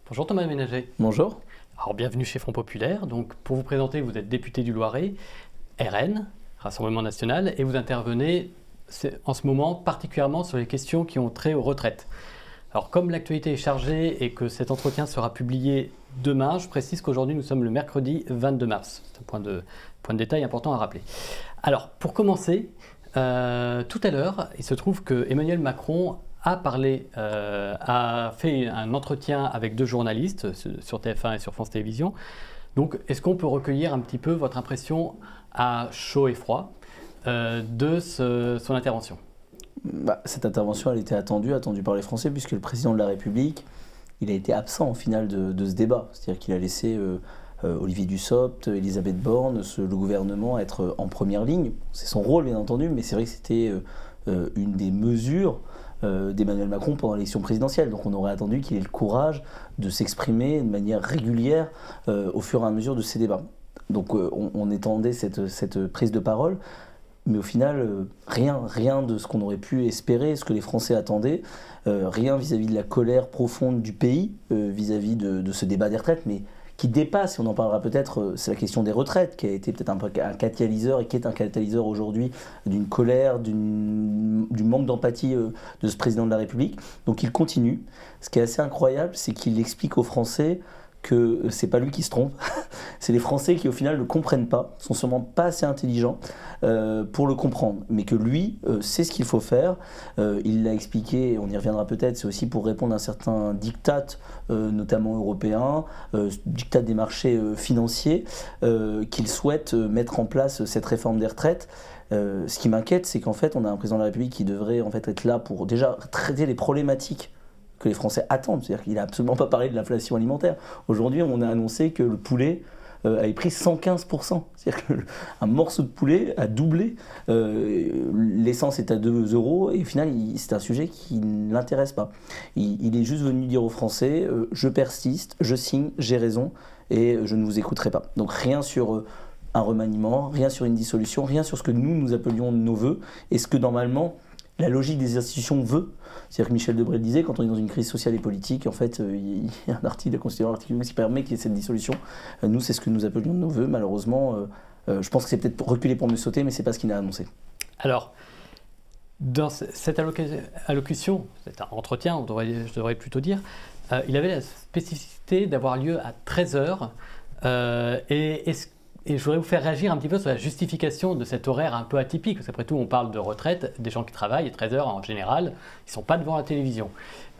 Bonjour Thomas Ménager. Bonjour. Alors bienvenue chez Front Populaire. Donc pour vous présenter, vous êtes député du Loiret, RN, Rassemblement National, et vous intervenez en ce moment particulièrement sur les questions qui ont trait aux retraites. Alors comme l'actualité est chargée et que cet entretien sera publié demain, je précise qu'aujourd'hui nous sommes le mercredi 22 mars. C'est un point de détail important à rappeler. Alors pour commencer, tout à l'heure, il se trouve que Emmanuel Macron a fait un entretien avec deux journalistes sur TF1 et sur France Télévisions. Donc, est-ce qu'on peut recueillir un petit peu votre impression à chaud et froid de son intervention? Cette intervention, elle était attendue par les Français, puisque le président de la République, il a été absent au final de ce débat. C'est-à-dire qu'il a laissé Olivier Dussopt, Elisabeth Borne, le gouvernement être en première ligne. C'est son rôle, bien entendu, mais c'est vrai que c'était une des mesures d'Emmanuel Macron pendant l'élection présidentielle. Donc on aurait attendu qu'il ait le courage de s'exprimer de manière régulière au fur et à mesure de ces débats. Donc on attendait cette prise de parole, mais au final, rien de ce qu'on aurait pu espérer, ce que les Français attendaient, rien vis-à-vis de la colère profonde du pays, vis-à-vis de ce débat des retraites, mais qui dépasse, et on en parlera peut-être, c'est la question des retraites, qui a été peut-être un catalyseur, et qui est un catalyseur aujourd'hui d'une colère, du manque d'empathie de ce président de la République. Donc il continue. Ce qui est assez incroyable, c'est qu'il explique aux Français que c'est pas lui qui se trompe, c'est les Français qui au final ne comprennent pas, sont sûrement pas assez intelligents pour le comprendre, mais que lui sait ce qu'il faut faire. Il l'a expliqué, on y reviendra peut-être, c'est aussi pour répondre à un certain diktat, notamment européen, diktat des marchés financiers, qu'il souhaite mettre en place cette réforme des retraites. Ce qui m'inquiète, c'est qu'en fait on a un président de la République qui devrait en fait être là pour déjà traiter les problématiques que les Français attendent. C'est-à-dire qu'il n'a absolument pas parlé de l'inflation alimentaire. Aujourd'hui, on a annoncé que le poulet avait pris 115%. C'est-à-dire qu'un morceau de poulet a doublé. L'essence est à 2 euros et au final, c'est un sujet qui ne l'intéresse pas. Il est juste venu dire aux Français je persiste, je signe, j'ai raison et je ne vous écouterai pas. Donc rien sur un remaniement, rien sur une dissolution, rien sur ce que nous appelions nos vœux et ce que normalement la logique des institutions veut. C'est-à-dire que Michel Debré le disait, quand on est dans une crise sociale et politique, en fait, il y a un article de la Constitution qui permet qu'il y ait cette dissolution. Nous, c'est ce que nous appelions de nos voeux. Malheureusement, je pense que c'est peut-être reculer pour mieux sauter, mais ce n'est pas ce qu'il a annoncé. Alors, dans cette allocution, cet entretien, je devrais plutôt dire, il avait la spécificité d'avoir lieu à 13 h. Et je voudrais vous faire réagir un petit peu sur la justification de cet horaire un peu atypique, parce qu'après tout, on parle de retraite, des gens qui travaillent, à 13 h en général, ils ne sont pas devant la télévision.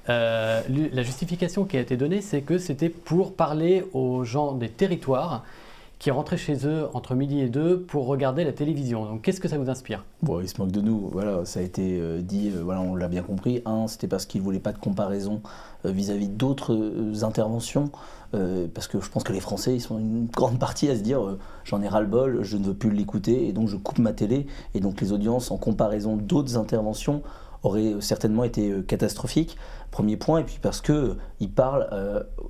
La justification qui a été donnée, c'est que c'était pour parler aux gens des territoires qui rentraient chez eux entre midi et 2 pour regarder la télévision. Donc qu'est-ce que ça vous inspire? Bon, il se moque de nous, voilà, ça a été dit, voilà, on l'a bien compris. C'était parce qu'il ne voulait pas de comparaison vis-à-vis d'autres interventions, parce que je pense que les Français, ils sont une grande partie à se dire j'en ai ras-le-bol, je ne veux plus l'écouter, et donc je coupe ma télé, et donc les audiences en comparaison d'autres interventions auraient certainement été catastrophiques. Premier point, et puis parce qu'il parle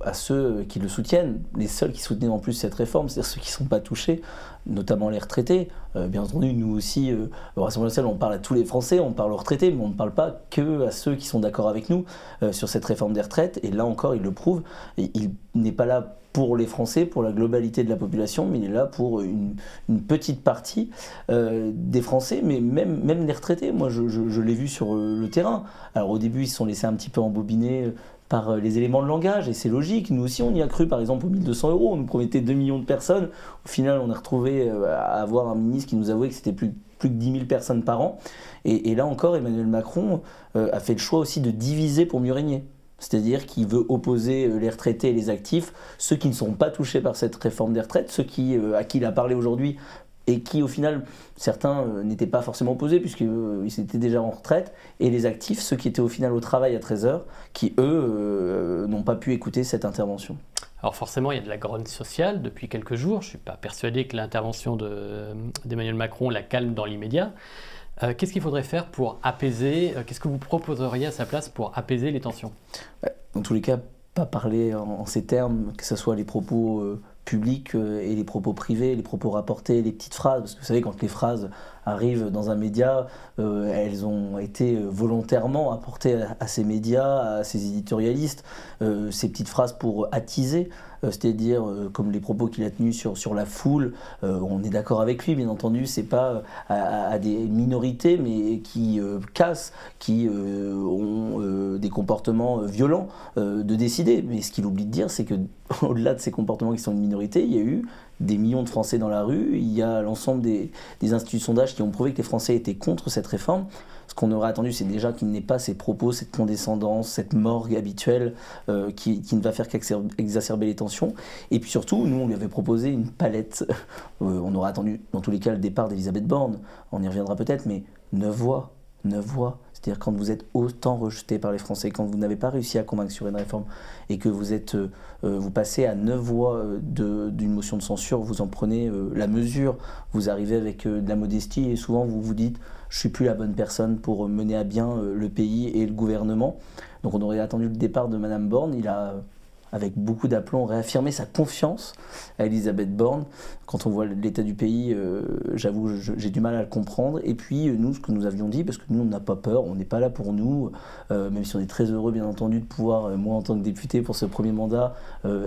à ceux qui le soutiennent, les seuls qui soutenaient en plus cette réforme, c'est-à-dire ceux qui ne sont pas touchés, notamment les retraités. Bien entendu, nous aussi, au Rassemblement national, on parle à tous les Français, on parle aux retraités, mais on ne parle pas que à ceux qui sont d'accord avec nous sur cette réforme des retraites. Et là encore, il le prouve. Et il n'est pas là pour les Français, pour la globalité de la population, mais il est là pour une petite partie des Français, mais même les retraités. Moi, je l'ai vu sur le terrain. Alors au début, ils se sont laissés un petit peu embobiner par les éléments de langage, et c'est logique. Nous aussi, on y a cru, par exemple, aux 1 200 €. On nous promettait 2 millions de personnes. Au final, on a retrouvé à avoir un ministre qui nous avouait que c'était plus de 10 000 personnes par an. Et là encore, Emmanuel Macron a fait le choix aussi de diviser pour mieux régner. C'est-à-dire qu'il veut opposer les retraités et les actifs, ceux qui ne sont pas touchés par cette réforme des retraites, ceux à qui il a parlé aujourd'hui et qui au final, certains n'étaient pas forcément opposés puisqu'ils étaient déjà en retraite, et les actifs, ceux qui étaient au final au travail à 13 h, qui eux n'ont pas pu écouter cette intervention. Alors forcément, il y a de la grogne sociale depuis quelques jours. Je ne suis pas persuadé que l'intervention d'Emmanuel Macron la calme dans l'immédiat. Qu'est-ce qu'il faudrait faire pour apaiser, qu'est-ce que vous proposeriez à sa place pour apaiser les tensions? Dans tous les cas, pas parler en ces termes, que ce soit les propos publics et les propos privés, les propos rapportés, les petites phrases, parce que vous savez, quand les phrases arrivent dans un média, elles ont été volontairement apportées à ces médias, à ces éditorialistes, ces petites phrases pour attiser. C'est-à-dire, comme les propos qu'il a tenus sur la foule, on est d'accord avec lui, bien entendu, c'est pas à des minorités, mais qui cassent, qui ont des comportements violents, de décider. Mais ce qu'il oublie de dire, c'est que au-delà de ces comportements qui sont une minorité, il y a eu des millions de Français dans la rue, il y a l'ensemble des instituts de sondage qui ont prouvé que les Français étaient contre cette réforme. Ce qu'on aurait attendu, c'est déjà qu'il n'ait pas ces propos, cette condescendance, cette morgue habituelle qui ne va faire qu'exacerber les tensions. Et puis surtout, nous, on lui avait proposé une palette. On aurait attendu, dans tous les cas, le départ d'Elisabeth Borne. On y reviendra peut-être, mais 9 voix. 9 voix. C'est-à-dire quand vous êtes autant rejeté par les Français, quand vous n'avez pas réussi à convaincre sur une réforme et que vous passez à 9 voix d'une motion de censure, vous en prenez la mesure, vous arrivez avec de la modestie et souvent vous vous dites « je ne suis plus la bonne personne pour mener à bien le pays et le gouvernement ». Donc on aurait attendu le départ de Madame Borne, il a avec beaucoup d'aplomb réaffirmé sa confiance à Elisabeth Borne. Quand on voit l'état du pays, j'avoue, j'ai du mal à le comprendre. Et puis nous, ce que nous avions dit, parce que nous, on n'a pas peur, on n'est pas là pour nous, même si on est très heureux, bien entendu, de pouvoir, moi en tant que député pour ce premier mandat,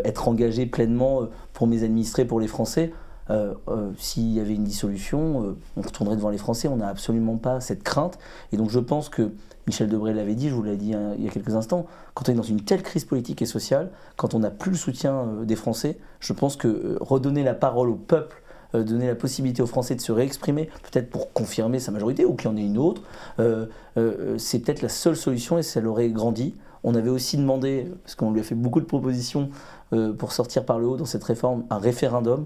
être engagé pleinement pour mes administrés, pour les Français. S'il y avait une dissolution, on retournerait devant les Français, on n'a absolument pas cette crainte. Et donc je pense que Michel Debré l'avait dit, je vous l'ai dit il y a quelques instants, quand on est dans une telle crise politique et sociale, quand on n'a plus le soutien des Français, je pense que redonner la parole au peuple, donner la possibilité aux Français de se réexprimer, peut-être pour confirmer sa majorité ou qu'il y en ait une autre, c'est peut-être la seule solution et ça l'aurait grandi. On avait aussi demandé, parce qu'on lui a fait beaucoup de propositions pour sortir par le haut dans cette réforme, un référendum.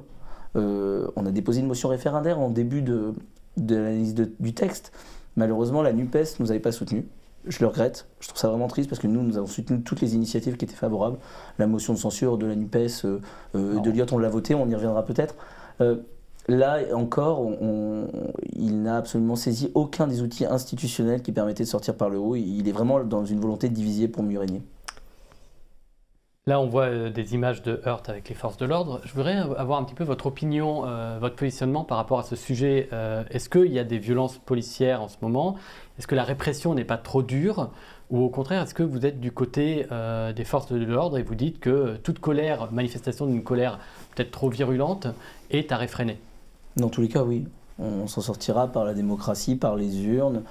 On a déposé une motion référendaire en début de l'analyse du texte. Malheureusement, la NUPES ne nous avait pas soutenus. Je le regrette. Je trouve ça vraiment triste parce que nous avons soutenu toutes les initiatives qui étaient favorables. La motion de censure de la NUPES, de Liot, on l'a voté, on y reviendra peut-être. Là encore, il n'a absolument saisi aucun des outils institutionnels qui permettaient de sortir par le haut. Il est vraiment dans une volonté de diviser pour mieux régner. Là, on voit des images de heurts avec les forces de l'ordre. Je voudrais avoir un petit peu votre opinion, votre positionnement par rapport à ce sujet. Est-ce qu'il y a des violences policières en ce moment? Est-ce que la répression n'est pas trop dure? Ou au contraire, est-ce que vous êtes du côté des forces de l'ordre et vous dites que toute colère, manifestation d'une colère peut-être trop virulente, est à réfréner? Dans tous les cas, oui. On s'en sortira par la démocratie, par les urnes,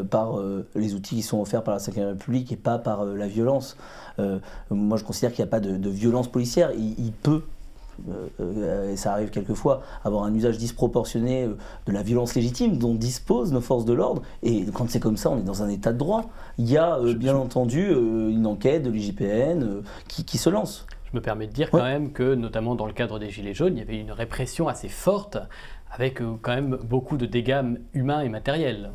par les outils qui sont offerts par la Ve République et pas par la violence. Moi, je considère qu'il n'y a pas de violence policière. Il peut, et ça arrive quelquefois, avoir un usage disproportionné de la violence légitime dont disposent nos forces de l'ordre. Et quand c'est comme ça, on est dans un état de droit. Il y a bien entendu une enquête de l'IGPN qui se lance. Je me permets de dire quand même que, notamment dans le cadre des Gilets jaunes, il y avait une répression assez forte avec quand même beaucoup de dégâts humains et matériels.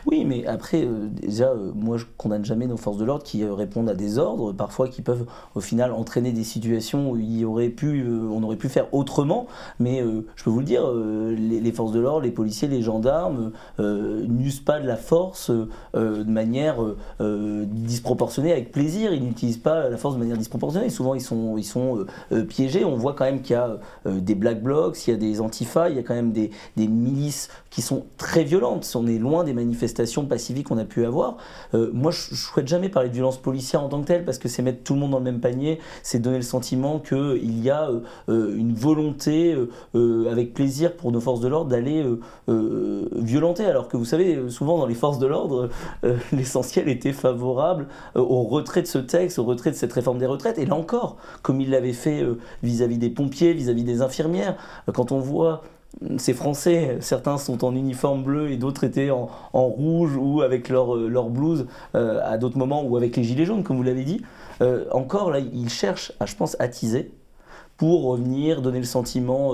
Oui, mais après, déjà, moi je condamne jamais nos forces de l'ordre qui répondent à des ordres, parfois qui peuvent au final entraîner des situations où on aurait pu faire autrement, mais je peux vous le dire, les forces de l'ordre, les policiers, les gendarmes n'usent pas de la force de manière disproportionnée, avec plaisir, ils n'utilisent pas la force de manière disproportionnée, souvent ils sont piégés, on voit quand même qu'il y a des black blocs, il y a des antifas, il y a quand même des milices qui sont très violentes, on est loin des manifestations pacifiques qu'on a pu avoir. Moi, je ne souhaite jamais parler de violence policière en tant que telle, parce que c'est mettre tout le monde dans le même panier, c'est donner le sentiment qu'il y a une volonté, avec plaisir pour nos forces de l'ordre, d'aller violenter, alors que vous savez, souvent dans les forces de l'ordre, l'essentiel était favorable au retrait de ce texte, au retrait de cette réforme des retraites, et là encore, comme il l'avait fait vis-à-vis des pompiers, vis-à-vis des infirmières, quand on voit ces Français, certains sont en uniforme bleu et d'autres étaient en rouge ou avec leur blouse à d'autres moments, ou avec les gilets jaunes comme vous l'avez dit. Encore là, ils cherchent à, je pense, attiser pour revenir, donner le sentiment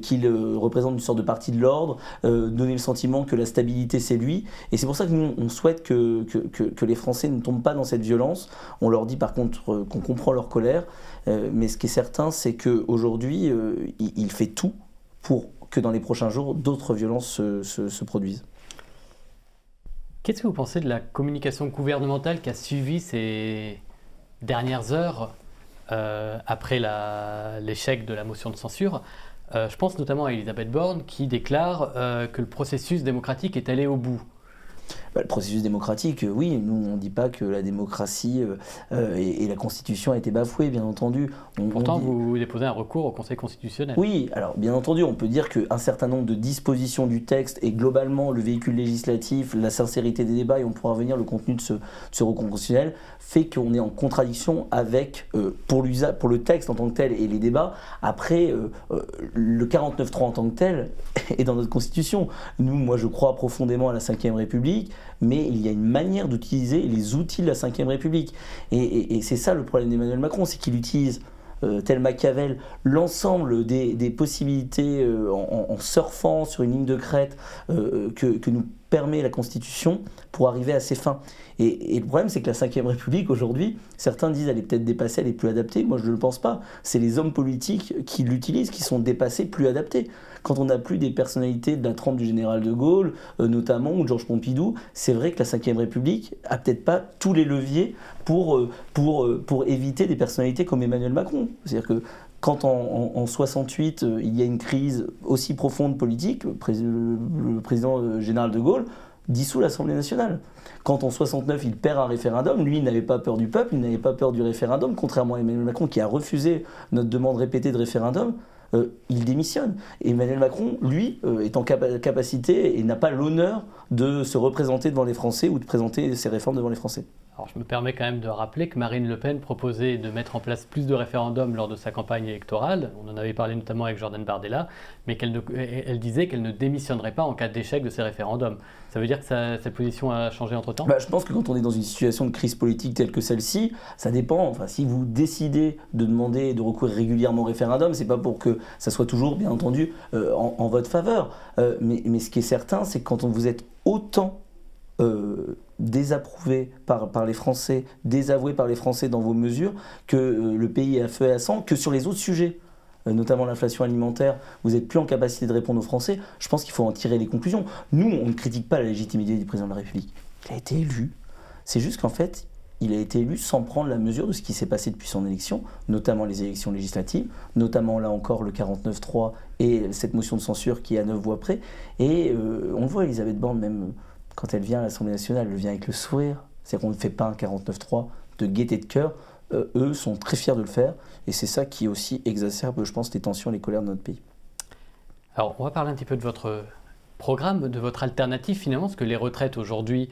qu'il représente une sorte de parti de l'ordre, donner le sentiment que la stabilité c'est lui. Et c'est pour ça que nous on souhaite que les Français ne tombent pas dans cette violence. On leur dit par contre qu'on comprend leur colère, mais ce qui est certain c'est qu'aujourd'hui il fait tout pour que dans les prochains jours, d'autres violences se produisent. Qu'est-ce que vous pensez de la communication gouvernementale qui a suivi ces dernières heures après l'échec de la motion de censure, Je pense notamment à Elisabeth Borne qui déclare que le processus démocratique est allé au bout. Le processus démocratique, oui, nous on ne dit pas que la démocratie et la Constitution a été bafouée, bien entendu. Pourtant, vous déposez un recours au Conseil constitutionnel. Oui, alors bien entendu, on peut dire qu'un certain nombre de dispositions du texte et globalement le véhicule législatif, la sincérité des débats et on pourra revenir le contenu de ce recours constitutionnel fait qu'on est en contradiction avec, pour le texte en tant que tel et les débats. Après, le 49.3 en tant que tel est dans notre Constitution. Nous, moi je crois profondément à la Ve République, mais il y a une manière d'utiliser les outils de la Ve République. Et c'est ça le problème d'Emmanuel Macron, c'est qu'il utilise, tel Machiavel, l'ensemble des possibilités en surfant sur une ligne de crête que nous permet la Constitution pour arriver à ses fins. Et le problème, c'est que la Ve République, aujourd'hui, certains disent elle est peut-être dépassée, elle est plus adaptée. Moi, je ne le pense pas. C'est les hommes politiques qui l'utilisent, qui sont dépassés, plus adaptés. Quand on n'a plus des personnalités de la trempe du général de Gaulle, notamment, ou de Georges Pompidou, c'est vrai que la Ve République a peut-être pas tous les leviers pour éviter des personnalités comme Emmanuel Macron. C'est-à-dire que quand en 68, il y a une crise aussi profonde politique, le président général de Gaulle dissout l'Assemblée nationale. Quand en 69, il perd un référendum, lui, il n'avait pas peur du peuple, il n'avait pas peur du référendum, contrairement à Emmanuel Macron qui a refusé notre demande répétée de référendum. Il démissionne. Et Emmanuel Macron, lui, est en capacité et n'a pas l'honneur de se représenter devant les Français ou de présenter ses réformes devant les Français. Alors, je me permets quand même de rappeler que Marine Le Pen proposait de mettre en place plus de référendums lors de sa campagne électorale. On en avait parlé notamment avec Jordan Bardella, mais elle disait qu'elle ne démissionnerait pas en cas d'échec de ces référendums. Ça veut dire que cette position a changé entre-temps ? Je pense que quand on est dans une situation de crise politique telle que celle-ci, ça dépend. Enfin, si vous décidez de demander et de recourir régulièrement au référendum, c'est pas pour que ça soit toujours, bien entendu, en votre faveur. Mais ce qui est certain, c'est que quand vous êtes autant désapprouvé par les Français, désavoué par les Français dans vos mesures, que le pays est à feu et à sang, que sur les autres sujets, notamment l'inflation alimentaire, vous n'êtes plus en capacité de répondre aux Français, je pense qu'il faut en tirer les conclusions. Nous, on ne critique pas la légitimité du président de la République. Il a été élu. C'est juste qu'en fait, il a été élu sans prendre la mesure de ce qui s'est passé depuis son élection, notamment les élections législatives, notamment là encore le 49.3 et cette motion de censure qui est à 9 voix près. Et on le voit, Elisabeth Borne, même quand elle vient à l'Assemblée nationale, elle vient avec le sourire. C'est-à-dire qu'on ne fait pas un 49.3 de gaieté de cœur. Eux sont très fiers de le faire. Et c'est ça qui aussi exacerbe, je pense, les tensions et les colères de notre pays. Alors, on va parler un petit peu de votre programme, de votre alternative finalement, parce que les retraites aujourd'hui,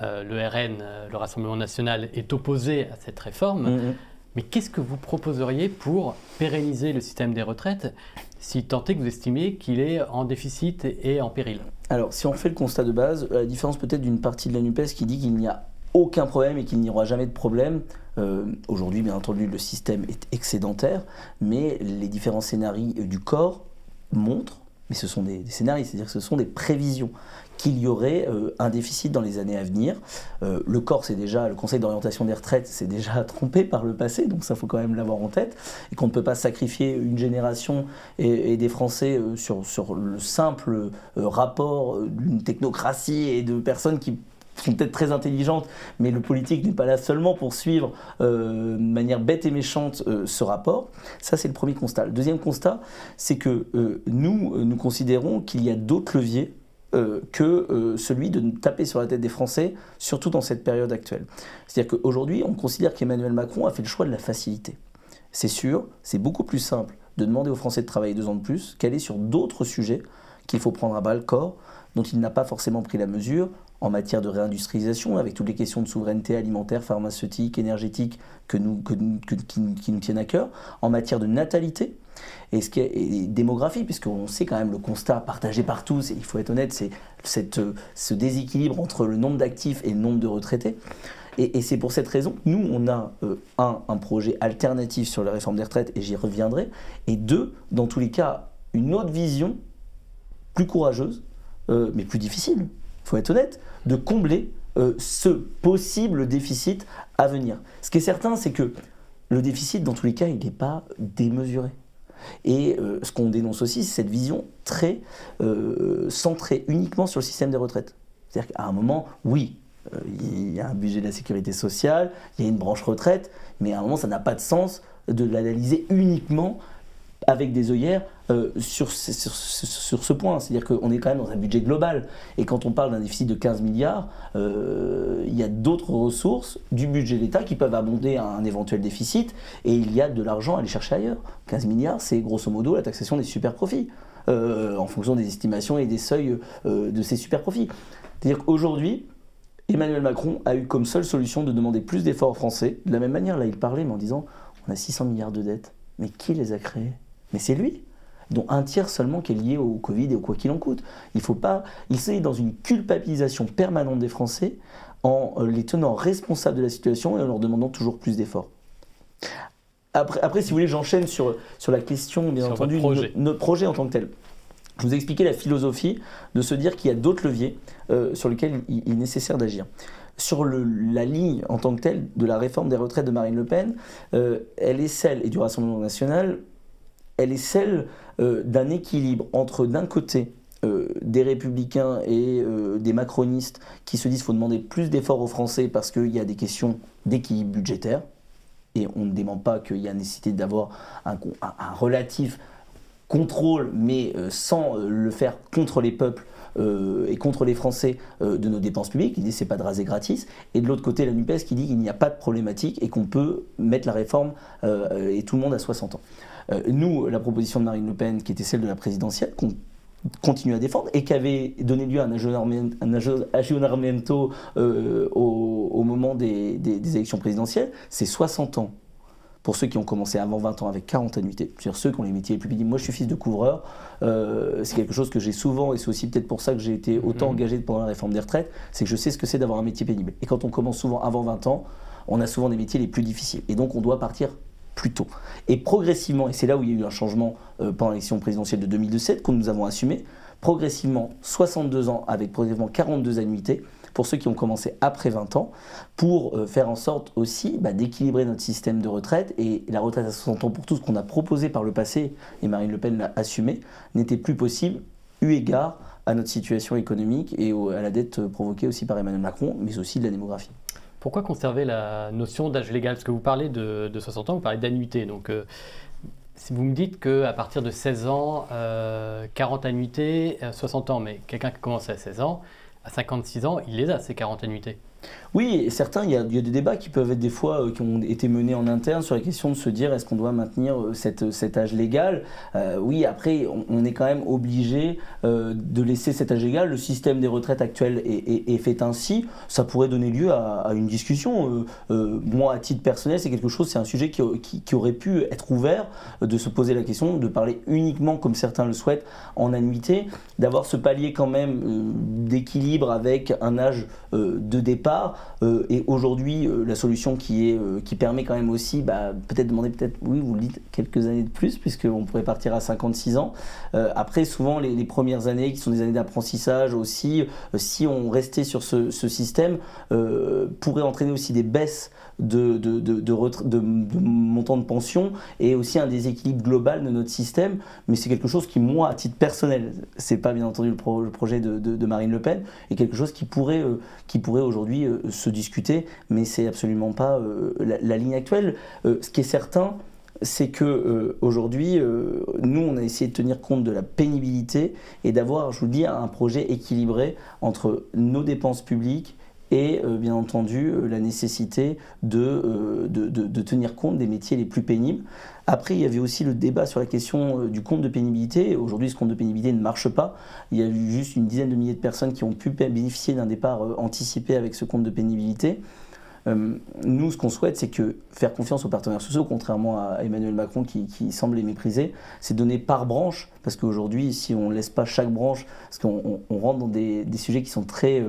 le RN, le Rassemblement national, est opposé à cette réforme. Mais qu'est-ce que vous proposeriez pour pérenniser le système des retraites, si tant est que vous estimiez qu'il est en déficit et en péril ? Alors, si on fait le constat de base, à la différence peut-être d'une partie de la NUPES qui dit qu'il n'y a aucun problème et qu'il n'y aura jamais de problème, aujourd'hui, bien entendu, le système est excédentaire, mais les différents scénarios du corps montrent, mais ce sont des scénarios, c'est-à-dire que ce sont des prévisions, qu'il y aurait un déficit dans les années à venir. Le corps, le Conseil d'orientation des retraites s'est déjà trompé par le passé, donc ça faut quand même l'avoir en tête, et qu'on ne peut pas sacrifier une génération et des Français sur le simple rapport d'une technocratie et de personnes qui sont peut-être très intelligentes, mais le politique n'est pas là seulement pour suivre de manière bête et méchante ce rapport. Ça, c'est le premier constat. Le deuxième constat, c'est que nous considérons qu'il y a d'autres leviers que celui de taper sur la tête des Français, surtout dans cette période actuelle. C'est-à-dire qu'aujourd'hui, on considère qu'Emmanuel Macron a fait le choix de la facilité. C'est sûr, c'est beaucoup plus simple de demander aux Français de travailler 2 ans de plus qu'aller sur d'autres sujets qu'il faut prendre à bras le corps, dont il n'a pas forcément pris la mesure en matière de réindustrialisation, avec toutes les questions de souveraineté alimentaire, pharmaceutique, énergétique qui nous tiennent à cœur, en matière de natalité, et démographie, puisqu'on sait quand même le constat partagé par tous, et il faut être honnête, c'est ce déséquilibre entre le nombre d'actifs et le nombre de retraités. Et c'est pour cette raison que nous, on a un projet alternatif sur la réforme des retraites, et j'y reviendrai, et 2, dans tous les cas, une autre vision, plus courageuse, mais plus difficile, il faut être honnête, de combler ce possible déficit à venir. Ce qui est certain, c'est que le déficit, dans tous les cas, il n'est pas démesuré. Et ce qu'on dénonce aussi, c'est cette vision très centrée uniquement sur le système des retraites. C'est-à-dire qu'à un moment, oui, il y a un budget de la sécurité sociale, il y a une branche retraite, mais à un moment, ça n'a pas de sens de l'analyser uniquement avec des œillères sur ce point. C'est-à-dire qu'on est quand même dans un budget global. Et quand on parle d'un déficit de 15 milliards, il y a d'autres ressources du budget de l'État qui peuvent abonder un éventuel déficit. Et il y a de l'argent à aller chercher ailleurs. 15 milliards, c'est grosso modo la taxation des super profits, en fonction des estimations et des seuils de ces super profits. C'est-à-dire qu'aujourd'hui, Emmanuel Macron a eu comme seule solution de demander plus d'efforts aux Français. De la même manière, là, il parlait, mais en disant on a 600 milliards de dettes. Mais qui les a créés? Mais c'est lui, dont un tiers seulement qui est lié au Covid et au quoi qu'il en coûte. Il faut pas. Il s'est dans une culpabilisation permanente des Français en les tenant responsables de la situation et en leur demandant toujours plus d'efforts. Après, si vous voulez, j'enchaîne sur la question, bien entendu, de notre projet en tant que tel. Je vous ai expliqué la philosophie de se dire qu'il y a d'autres leviers sur lesquels il est nécessaire d'agir. Sur la ligne en tant que telle de la réforme des retraites de Marine Le Pen, elle est celle, et du Rassemblement national, elle est celle d'un équilibre entre d'un côté des républicains et des macronistes qui se disent qu'il faut demander plus d'efforts aux Français parce qu'il y a des questions d'équilibre budgétaire, et on ne dément pas qu'il y a nécessité d'avoir un relatif contrôle, mais sans le faire contre les peuples et contre les Français de nos dépenses publiques. L'idée, c'est pas de raser gratis. Et de l'autre côté, la NUPES qui dit qu'il n'y a pas de problématique et qu'on peut mettre la réforme et tout le monde à 60 ans. Nous, la proposition de Marine Le Pen, qui était celle de la présidentielle, qu'on continue à défendre et qui avait donné lieu à un aggiornamento au moment des élections présidentielles, c'est 60 ans. Pour ceux qui ont commencé avant 20 ans avec 40 annuités, c'est-à-dire ceux qui ont les métiers les plus pénibles. Moi, je suis fils de couvreur, c'est quelque chose que j'ai souvent, et c'est aussi peut-être pour ça que j'ai été autant engagé pendant la réforme des retraites, c'est que je sais ce que c'est d'avoir un métier pénible. Et quand on commence souvent avant 20 ans, on a souvent des métiers les plus difficiles. Et donc, on doit partir plus tôt. Et progressivement, et c'est là où il y a eu un changement pendant l'élection présidentielle de 2017, que nous avons assumé, progressivement 62 ans avec progressivement 42 annuités, pour ceux qui ont commencé après 20 ans, pour faire en sorte aussi d'équilibrer notre système de retraite. Et la retraite à 60 ans pour tous, qu'on a proposé par le passé, et Marine Le Pen l'a assumé, n'était plus possible, eu égard à notre situation économique et à la dette provoquée aussi par Emmanuel Macron, mais aussi de la démographie. Pourquoi conserver la notion d'âge légal? Parce que vous parlez de 60 ans, vous parlez d'annuité. Donc, si vous me dites qu'à partir de 16 ans, 40 annuités, 60 ans, mais quelqu'un qui commence à 16 ans, à 56 ans, il les a, ces 40 annuités. Oui, et certains, il y a des débats qui peuvent être des fois, qui ont été menés en interne sur la question de se dire est-ce qu'on doit maintenir cet âge légal. Oui, après, on est quand même obligé de laisser cet âge légal. Le système des retraites actuel est fait ainsi. Ça pourrait donner lieu à une discussion. Moi, à titre personnel, c'est quelque chose, c'est un sujet qui aurait pu être ouvert, de se poser la question, de parler uniquement, comme certains le souhaitent, en annuité, d'avoir ce palier quand même d'équilibre avec un âge de départ. Et aujourd'hui, la solution qui permet quand même aussi, peut-être demander, oui, vous le dites, quelques années de plus, puisqu'on pourrait partir à 56 ans. Après, souvent, les premières années, qui sont des années d'apprentissage aussi, si on restait sur ce système, pourrait entraîner aussi des baisses de montant de pension et aussi un déséquilibre global de notre système. Mais c'est quelque chose qui, moi, à titre personnel, c'est pas bien entendu le projet de Marine Le Pen, est quelque chose qui pourrait aujourd'hui se discuter, mais c'est absolument pas la ligne actuelle. Ce qui est certain, c'est que aujourd'hui, nous, on a essayé de tenir compte de la pénibilité et d'avoir, je vous le dis, un projet équilibré entre nos dépenses publiques et bien entendu la nécessité de tenir compte des métiers les plus pénibles. Après, il y avait aussi le débat sur la question du compte de pénibilité. Aujourd'hui, ce compte de pénibilité ne marche pas. Il y a eu juste une dizaine de milliers de personnes qui ont pu bénéficier d'un départ anticipé avec ce compte de pénibilité. Nous, ce qu'on souhaite, c'est que faire confiance aux partenaires sociaux, contrairement à Emmanuel Macron qui semble les mépriser, c'est donner par branche, parce qu'aujourd'hui, si on ne laisse pas chaque branche, parce qu'on rentre dans des sujets qui sont très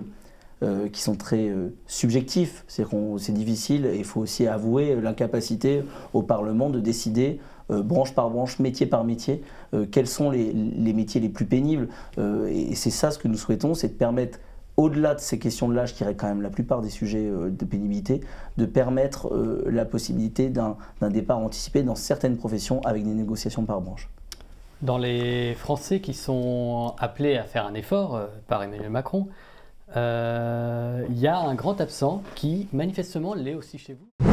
subjectifs, c'est-à-dire que c'est difficile et il faut aussi avouer l'incapacité au Parlement de décider branche par branche, métier par métier, quels sont les métiers les plus pénibles. Et c'est ça ce que nous souhaitons, c'est de permettre, au-delà de ces questions de l'âge qui règlent quand même la plupart des sujets de pénibilité, de permettre la possibilité d'un départ anticipé dans certaines professions avec des négociations par branche. Dans les Français qui sont appelés à faire un effort par Emmanuel Macron, il y a un grand absent qui manifestement l'est aussi chez vous.